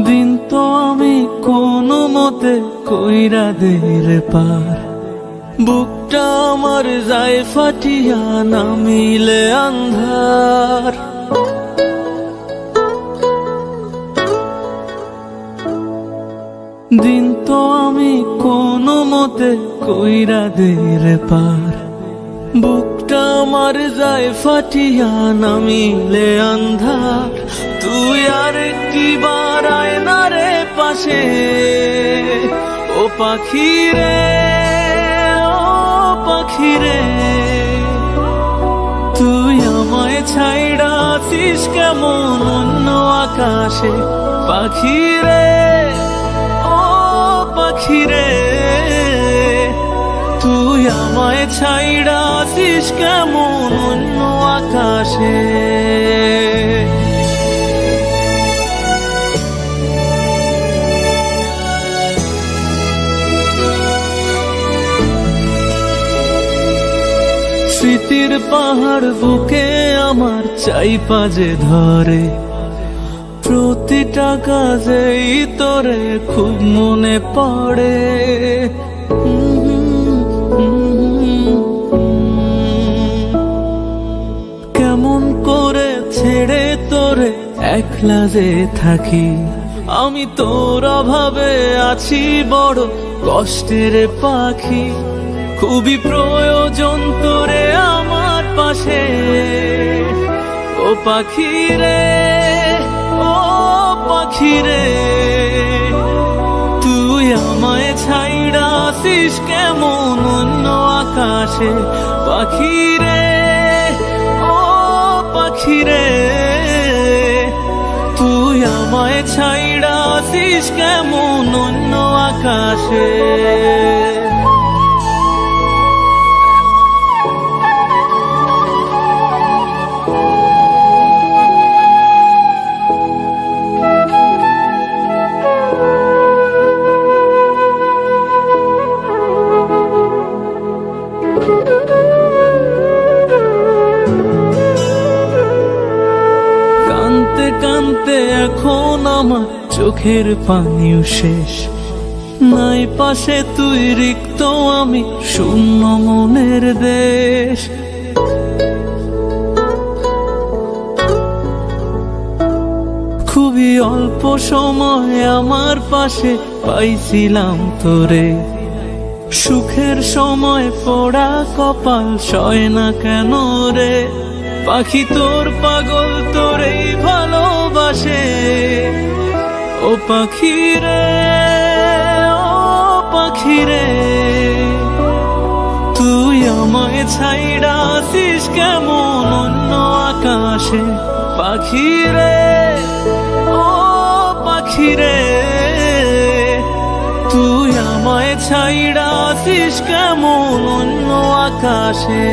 দিন তো আমি কোনো মতে কইরা দের পার, বুকটা আমার যায় ফাটিয়া নামিলে আন্ধার। দিন তো আমি কোনো মতে কইরা দের পার, বুকটা আমার যায় ফাটিয়া নামিলে আন্ধার। তুই আর কি বারায় না রে পাশে, ও পাখি রে, ও পাখি রে। তুই আমায় ছাইড়া আছিস কেমন অন্য আকাশে, পাখি রে, ও পাখি রে। তুই আমায় ছাইড়া আছিস কেমন অন্য আকাশে। স্মৃতির পাহাড় বুকে আমার চাইপা যে ধরে, প্রতিটা কাজেই তোরে খুব মনে পড়ে। কেমন করে ছেড়ে তোরে একলা যে থাকি, আমি তোর অভাবে আছি বড় কষ্টের পাখি। খুবই প্রয়োজন তোরে আমার পাশে, ও পাখি রে, ও পাখি রে। তুই আমায় ছাইড়া আছিস কেমন অন্য আকাশে, পাখি রে, ও পাখি রে। তুই আমায় ছাইড়া আছিস কেমন অন্য আকাশে। কানতে কানতে এখন আমার চোখের পানিও শেষ, নাই পাশে তুই রিক্ত আমি শূন্য মনের দেশ। খুবই অল্প সময় আমার পাশে পাইছিলাম তোরে, সুখের সময় পোড়া কপাল সয় না কেন রে। পাখি তোর পাগল তোরেই ভালোবাসে, ও পাখি রে, ও পাখি রে। তুই আমায় ছাইড়া আছিস কেমন অন্য আকাশে, পাখি রে, ও পাখি রে। তুই আমায় ছাইড়া আছিস কেমন অন্য আকাশে।